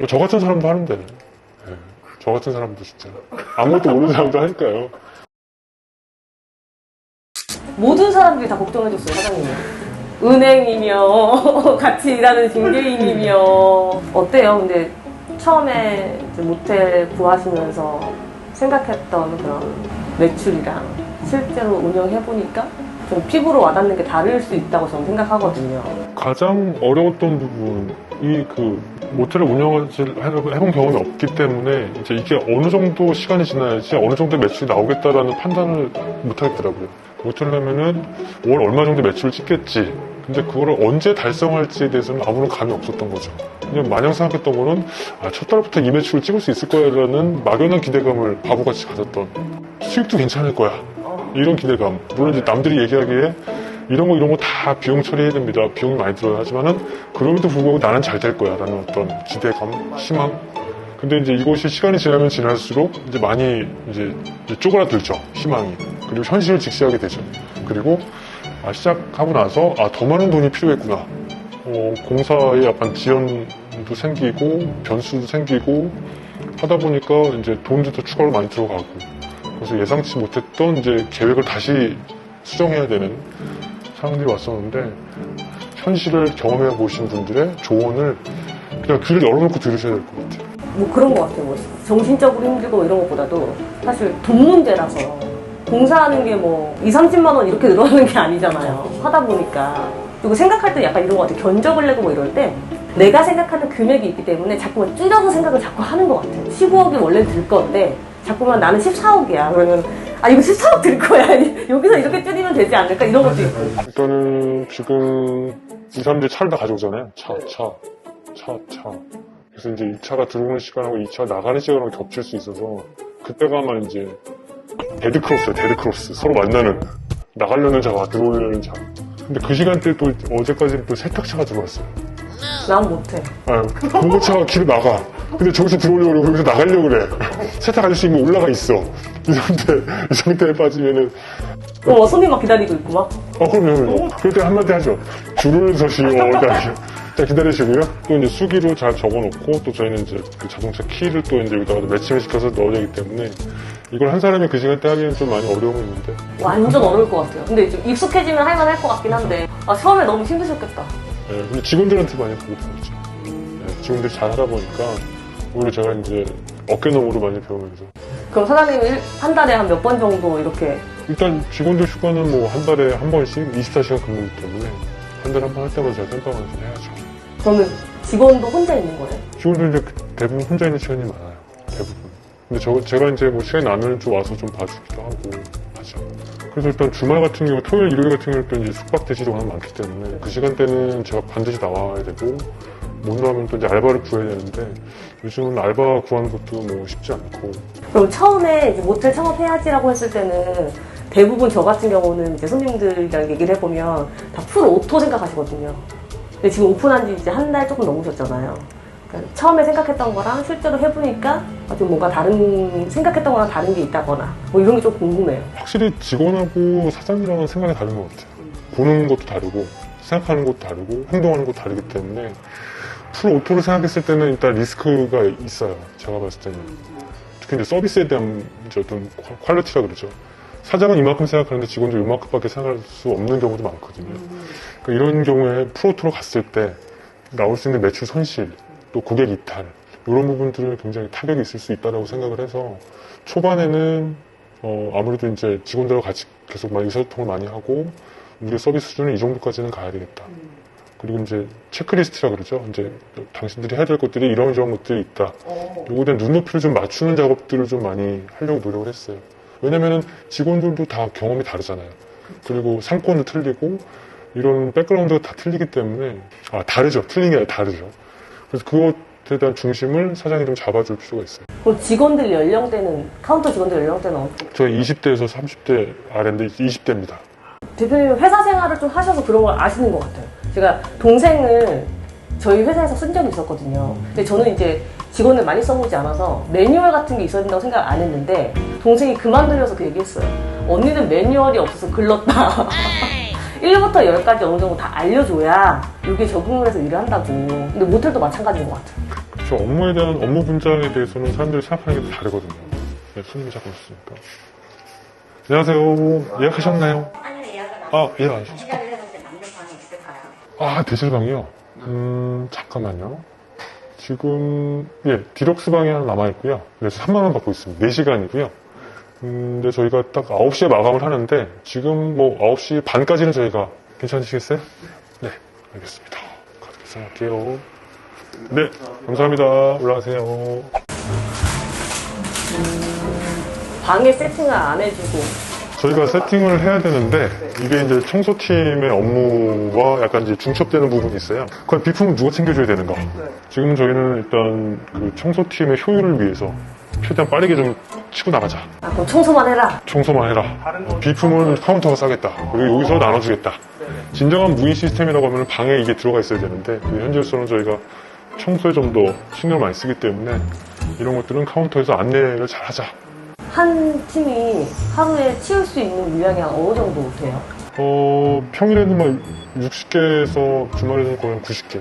저 같은 사람도 하는데. 네. 저 같은 사람도 진짜. 아무것도 모르는 사람도 하니까요. 모든 사람들이 다 걱정해줬어요, 사장님이. 은행이며, 같이 일하는 중개인이며. 어때요? 근데 처음에 이제 모텔 구하시면서 생각했던 그런 매출이랑 실제로 운영해보니까 좀 피부로 와닿는 게 다를 수 있다고 저는 생각하거든요. 가장 어려웠던 부분이 그 모텔을 해본 경험이 없기 때문에 이제 이게 어느 정도 시간이 지나야지 어느 정도 매출이 나오겠다라는 판단을 못 하겠더라고요. 모텔을 하면은 월 얼마 정도 매출을 찍겠지. 근데 그거를 언제 달성할지에 대해서는 아무런 감이 없었던 거죠. 그냥 마냥 생각했던 거는 첫 달부터 이 매출을 찍을 수 있을 거야라는 막연한 기대감을 바보같이 가졌던. 수익도 괜찮을 거야. 이런 기대감. 물론 이제 남들이 얘기하기에 이런 거 다 비용 처리해야 됩니다. 비용이 많이 들어야 하지만은 그럼에도 불구하고 나는 잘 될 거야 라는 어떤 기대감, 희망. 근데 이제 이것이 시간이 지나면 지날수록 이제 많이 이제 쪼그라들죠. 희망이. 그리고 현실을 직시하게 되죠. 그리고 시작하고 나서 더 많은 돈이 필요했구나. 공사에 약간 지연도 생기고 변수도 생기고 하다 보니까 이제 돈도 더 추가로 많이 들어가고 그래서 예상치 못했던 이제 계획을 다시 수정해야 되는 상황들이 왔었는데 현실을 경험해 보신 분들의 조언을 그냥 귀를 열어놓고 들으셔야 될 것 같아요. 뭐 그런 것 같아요. 뭐 정신적으로 힘들고 이런 것보다도 사실 돈 문제라서 공사하는 게 뭐 2, 30만 원 이렇게 늘어나는 게 아니잖아요. 하다 보니까. 그리고 생각할 때 약간 이런 것 같아요. 견적을 내고 뭐 이럴 때 내가 생각하는 금액이 있기 때문에 자꾸만 줄여서 생각을 자꾸 하는 것 같아요. 15억이 원래 들 건데 자꾸만 나는 14억이야. 그러면 이거 14억 들 거야. 여기서 이렇게 줄이면 되지 않을까? 이런 것도 있고. 일단은 지금 이 사람들이 차를 다 가져오잖아요. 차. 그래서 이제 이 차가 들어오는 시간하고 이 차가 나가는 시간하고 겹칠 수 있어서 그때가 아마 이제 데드크로스. 서로 만나는. 나가려는 차와 들어오려는 차. 근데 그 시간대에 또 어제까지는 또 세탁차가 들어왔어요. 난 못해. 공고차가 길에 나가. 근데 저기서 들어오려고 그러고 여기서 나가려고 그래. 세탁 아저씨 이미 올라가 있어. 이 상태에 빠지면은. 손님 막 기다리고 있고 막. 그럼요. 그럴 때 한마디 하죠. 줄을 서시오. 자, 기다리시고요. 또 이제 수기로 잘 적어놓고 또 저희는 이제 그 자동차 키를 또 이제 여기다가 매칭을 시켜서 넣어야 되기 때문에 이걸 한 사람이 그 시간대 하기에는 좀 많이 어려움이 있는데. 완전 어려울 것 같아요. 근데 좀 익숙해지면 할만할 것 같긴 한데 처음에 너무 힘드셨겠다. 네, 근데 직원들한테 많이 보고 배웠죠. 네, 직원들이 잘 하다 보니까 오히려 제가 이제 어깨너머로 많이 배우면서. 그럼 사장님이 한 달에 한 몇 번 정도 이렇게? 일단 직원들 휴가는 뭐 한 달에 한 번씩 24시간 근무이기 때문에 한 달에 한 번 할 때마다 제가 땜빵을 좀 해야죠. 그러면 직원도 혼자 있는 거예요? 직원들 이제 대부분 혼자 있는 시간이 많아요. 대부분. 근데 제가 이제 뭐 시간이 나면 좀 와서 좀 봐주기도 하고 하죠. 그래서 일단 주말 같은 경우, 토요일, 일요일 같은 경우 또 이제 숙박 대시가 워낙 많기 때문에 그 시간대는 제가 반드시 나와야 되고 못 나오면 또 이제 알바를 구해야 되는데 요즘은 알바 구하는 것도 뭐 쉽지 않고. 그럼 처음에 이제 모텔 창업해야지라고 했을 때는 대부분 저 같은 경우는 이제 손님들이랑 얘기를 해보면 다 풀 오토 생각하시거든요. 근데 지금 오픈한 지 이제 한 달 조금 넘으셨잖아요. 그러니까 처음에 생각했던 거랑 실제로 해보니까 좀 뭔가 생각했던 거랑 다른 게 있다거나 뭐 이런 게 좀 궁금해요. 확실히 직원하고 사장님이랑은 생각이 다른 것 같아요. 보는 것도 다르고 생각하는 것도 다르고 행동하는 것도 다르기 때문에 풀 오토를 생각했을 때는 일단 리스크가 있어요. 제가 봤을 때는. 특히 이제 서비스에 대한 이제 어떤 퀄리티라 그러죠. 사장은 이만큼 생각하는데 직원도 이만큼밖에 생각할 수 없는 경우도 많거든요. 그러니까 이런 경우에 풀 오토로 갔을 때 나올 수 있는 매출 손실, 또 고객 이탈 이런 부분들은 굉장히 타격이 있을 수 있다고 생각을 해서 초반에는 아무래도 이제 직원들과 같이 계속 많이 의사소통을 많이 하고 우리의 서비스 수준은 이 정도까지는 가야 되겠다. 그리고 이제 체크리스트라 그러죠. 이제 당신들이 해야 될 것들이 이런 것들이 있다. 요거에 대한 눈높이를 좀 맞추는 작업들을 좀 많이 하려고 노력을 했어요. 왜냐면은 직원들도 다 경험이 다르잖아요. 그리고 상권도 틀리고 이런 백그라운드가 다 틀리기 때문에 다르죠. 틀린 게 아니라 다르죠. 그래서 그것에 대한 중심을 사장이 좀 잡아줄 필요가 있어요. 그럼 직원들 연령대는 카운터 직원들 연령대는 어떻게? 저 20대에서 30대 아래인데 20대입니다. 대표님 회사 생활을 좀 하셔서 그런 걸 아시는 것 같아요. 제가 동생을 저희 회사에서 쓴 적이 있었거든요. 근데 저는 이제 직원을 많이 써보지 않아서 매뉴얼 같은 게 있어야 된다고 생각 안 했는데 동생이 그만두면서 그 얘기했어요. 언니는 매뉴얼이 없어서 글렀다. 1부터 10까지 어느 정도 다 알려줘야 여기에 적응을 해서 일을 한다고. 근데 모텔도 마찬가지인 것 같아요. 그렇죠. 업무에 대한 업무 분장에 대해서는 사람들이 생각하는 게 다르거든요. 네, 손님이 자꾸 있으니까. 안녕하세요. 예약하셨나요? 아니요, 예약은 안 아, 예약 안 하셨어요? 예약을 했는데 남는 방이 있을까요? 아, 대실방이요? 잠깐만요. 지금, 예, 디럭스 방이 하나 남아있고요. 그래서 3만원 받고 있습니다. 4시간이고요. 근데 저희가 딱 9시에 마감을 하는데, 지금 뭐 9시 반까지는 저희가 괜찮으시겠어요? 네, 알겠습니다. 카드 계산할게요. 네, 감사합니다. 올라가세요. 방에 세팅을 안 해주고 저희가 세팅을 해야 되는데 이게 이제 청소팀의 업무와 약간 이제 중첩되는 부분이 있어요. 그럼 비품은 누가 챙겨줘야 되는가? 지금 저희는 일단 그 청소팀의 효율을 위해서 최대한 빠르게 좀 치고 나가자. 아, 그럼 청소만 해라. 청소만 해라. 비품은 카운터가 싸겠다. 그리고 여기서 나눠주겠다. 진정한 무인 시스템이라고 하면 방에 이게 들어가 있어야 되는데 현재로서는 저희가 청소에 좀 더 신경을 많이 쓰기 때문에 이런 것들은 카운터에서 안내를 잘 하자. 한 팀이 하루에 치울 수 있는 물량이 어느 정도 돼요? 평일에는 막 60개에서 주말에는 거의 90개.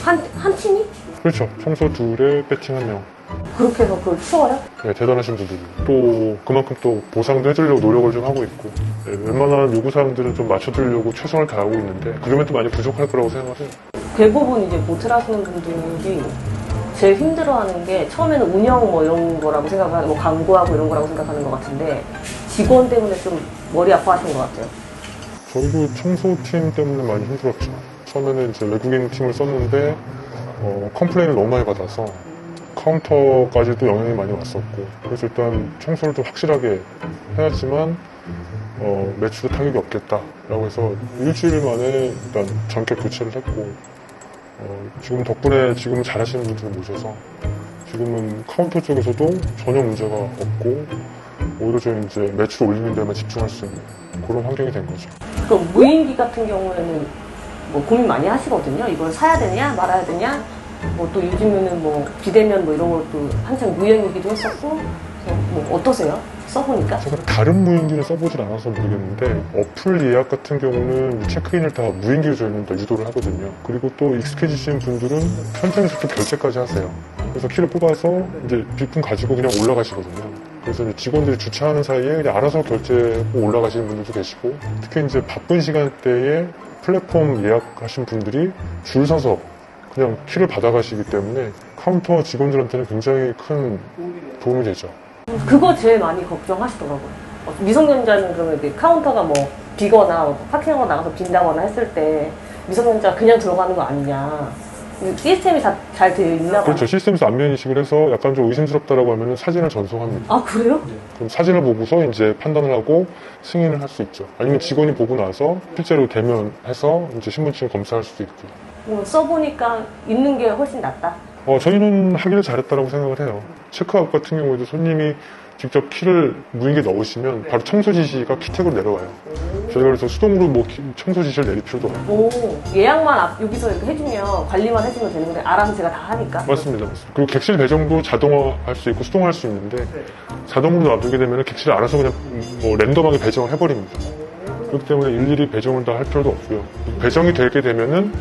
한 팀이? 그렇죠. 청소 둘에 배팅 한 명. 그렇게 해서 그걸 치워요? 네, 대단하신 분들이. 또 그만큼 또 보상도 해주려고 노력을 좀 하고 있고 네, 웬만한 요구사항들은 좀 맞춰드리려고 최선을 다하고 있는데 그러면 또 많이 부족할 거라고 생각을 해요. 대부분 이제 모텔 하시는 분들이 제일 힘들어하는 게 처음에는 운영 뭐 이런 거라고 생각하고 뭐 광고하고 이런 거라고 생각하는 것 같은데 직원 때문에 좀 머리 아파하시는 것 같아요. 저희도 청소팀 때문에 많이 힘들었죠. 처음에는 이제 외국인 팀을 썼는데 컴플레인을 너무 많이 받아서 카운터까지도 영향이 많이 왔었고 그래서 일단 청소를 좀 확실하게 해야지만 매출에 타격이 없겠다라고 해서 일주일 만에 일단 전격 교체를 했고 지금 덕분에 지금은 잘하시는 분들을 모셔서 지금은 카운터 쪽에서도 전혀 문제가 없고 오히려 저희 이제 매출 올리는 데만 집중할 수 있는 그런 환경이 된 거죠. 그럼 무인기 같은 경우에는 뭐 고민 많이 하시거든요. 이걸 사야 되냐 말아야 되냐. 뭐 또 요즘에는 뭐 비대면 뭐 이런 것도 한창 유행이기도 했었고 뭐 어떠세요? 써보니까? 제가 다른 무인기를 써보질 않아서 모르겠는데 어플 예약 같은 경우는 체크인을 다 무인기로 저희는 다 유도를 하거든요. 그리고 또 익숙해지신 분들은 현장에서 또 결제까지 하세요. 그래서 키를 뽑아서 이제 비품 가지고 그냥 올라가시거든요. 그래서 이제 직원들이 주차하는 사이에 그냥 알아서 결제하고 올라가시는 분들도 계시고 특히 이제 바쁜 시간대에 플랫폼 예약하신 분들이 줄 서서 그냥 키를 받아가시기 때문에 카운터 직원들한테는 굉장히 큰 도움이 되죠. 그거 제일 많이 걱정하시더라고요. 미성년자는 그러면 이렇게 카운터가 뭐 비거나 뭐 파킹하고 나가서 빈다거나 했을 때 미성년자 그냥 들어가는 거 아니냐. 시스템이 다 잘 되어 있나 봐요. 그렇죠. 시스템에서 안면 인식을 해서 약간 좀 의심스럽다라고 하면 사진을 전송합니다. 아, 그래요? 그럼 사진을 보고서 이제 판단을 하고 승인을 할 수 있죠. 아니면 직원이 보고 나서 실제로 대면해서 이제 신분증 검사할 수도 있고요. 써보니까 있는 게 훨씬 낫다. 저희는 하기를 잘했다고 생각을 해요. 체크아웃 같은 경우에도 손님이 직접 키를 무인기에 넣으시면 바로 청소 지시가 키택으로 내려와요. 저희가 그래서 수동으로 뭐 청소 지시를 내릴 필요도 없고. 오, 예약만 여기서 이렇게 해주면 관리만 해주면 되는데 알아서 제가 다 하니까. 맞습니다. 그리고 객실 배정도 자동화할 수 있고 수동화할 수 있는데 자동으로 놔두게 되면 객실을 알아서 그냥 뭐 랜덤하게 배정을 해버립니다. 그렇기 때문에 일일이 배정을 다 할 필요도 없고요. 배정이 되게 되면은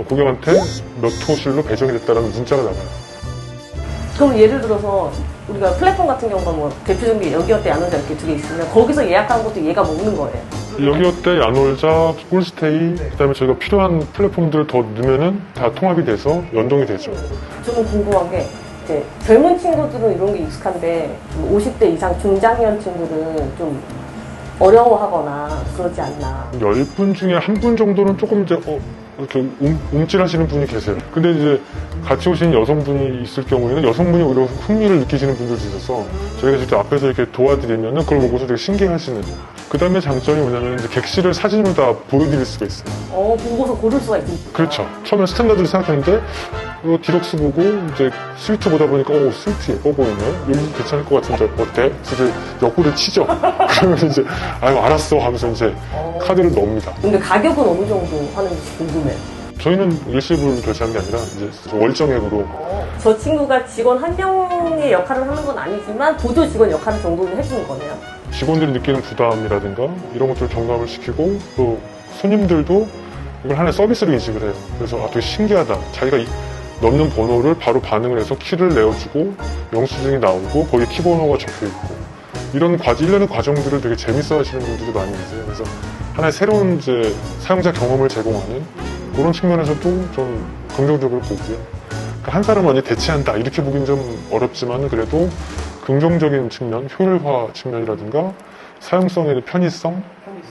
고객한테 몇 호실로 배정이 됐다는 문자가 나가요. 그럼 예를 들어서 우리가 플랫폼 같은 경우가 뭐 대표적인 게 여기어때 야놀자 이렇게 두 개 있으면 거기서 예약한 것도 얘가 먹는 거예요. 여기어때 야놀자, 꿀스테이, 그다음에 저희가 필요한 플랫폼들을 더 넣으면은 다 통합이 돼서 연동이 되죠. 저는 궁금한 게 이제 젊은 친구들은 이런 게 익숙한데 50대 이상 중장년 친구들은 좀 어려워하거나 그러지 않나. 10분 중에 한 분 정도는 조금 이제 이렇게 움찔하시는 분이 계세요. 근데 이제 같이 오신 여성분이 있을 경우에는 여성분이 오히려 흥미를 느끼시는 분들도 있어서 저희가 직접 앞에서 이렇게 도와드리면은 그걸 보고서 되게 신기해하시는. 그 다음에 장점이 뭐냐면 이제 객실을 사진으로 다 보여드릴 수가 있어요. 보고서 고를 수가 있으니까. 그렇죠. 처음에 스탠다드를 생각했는데 디럭스 보고 이제 스위트 보다 보니까 스위트 예뻐 보이네. 여기 괜찮을 것 같은데 어때? 그래서 이제 역구를 치죠. 그러면 이제 아유 알았어 하면서 이제 카드를 넣습니다. 근데 가격은 어느 정도 하는지 궁금해요. 저희는 일시불 결제한 게 아니라 이제 월정액으로. 저 친구가 직원 한 명의 역할을 하는 건 아니지만 보조 직원 역할 정도는 해주는 거네요. 직원들이 느끼는 부담이라든가 이런 것들을 경감을 시키고 또 손님들도 이걸 하나의 서비스로 인식을 해요. 그래서 되게 신기하다. 자기가 넣는 번호를 바로 반응을 해서 키를 내어주고 영수증이 나오고 거기에 키번호가 적혀있고 이런 1년의 과정들을 되게 재밌어 하시는 분들이 많이 계세요. 그래서 하나의 새로운 이제 사용자 경험을 제공하는 그런 측면에서도 좀 긍정적으로 보고요. 그러니까 한 사람을 완전히 대체한다 이렇게 보기는 좀 어렵지만 그래도 긍정적인 측면, 효율화 측면이라든가 사용성에 대한 편의성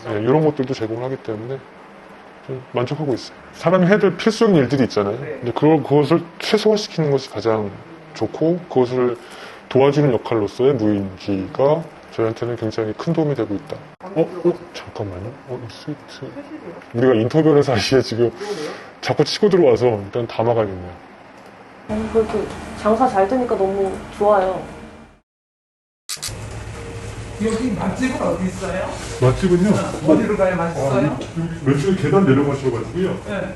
예, 이런 것들도 제공을 하기 때문에 좀 만족하고 있어요. 사람이 해야 될 필수적인 일들이 있잖아요. 근데 그것을 최소화시키는 것이 가장 좋고 그것을 도와주는 역할로서의 무인기가 저희한테는 굉장히 큰 도움이 되고 있다. 잠깐만요. 이 스위트. 우리가 인터뷰하는 사이에 지금 자꾸 치고 들어와서 일단 담아가겠네요. 그래도 장사 잘 되니까 너무 좋아요. 여기 맛집은 어디 있어요? 맛집은요? 어디로 가야 맛있어요? 왼쪽에 계단 내려가셔가지고요. 네.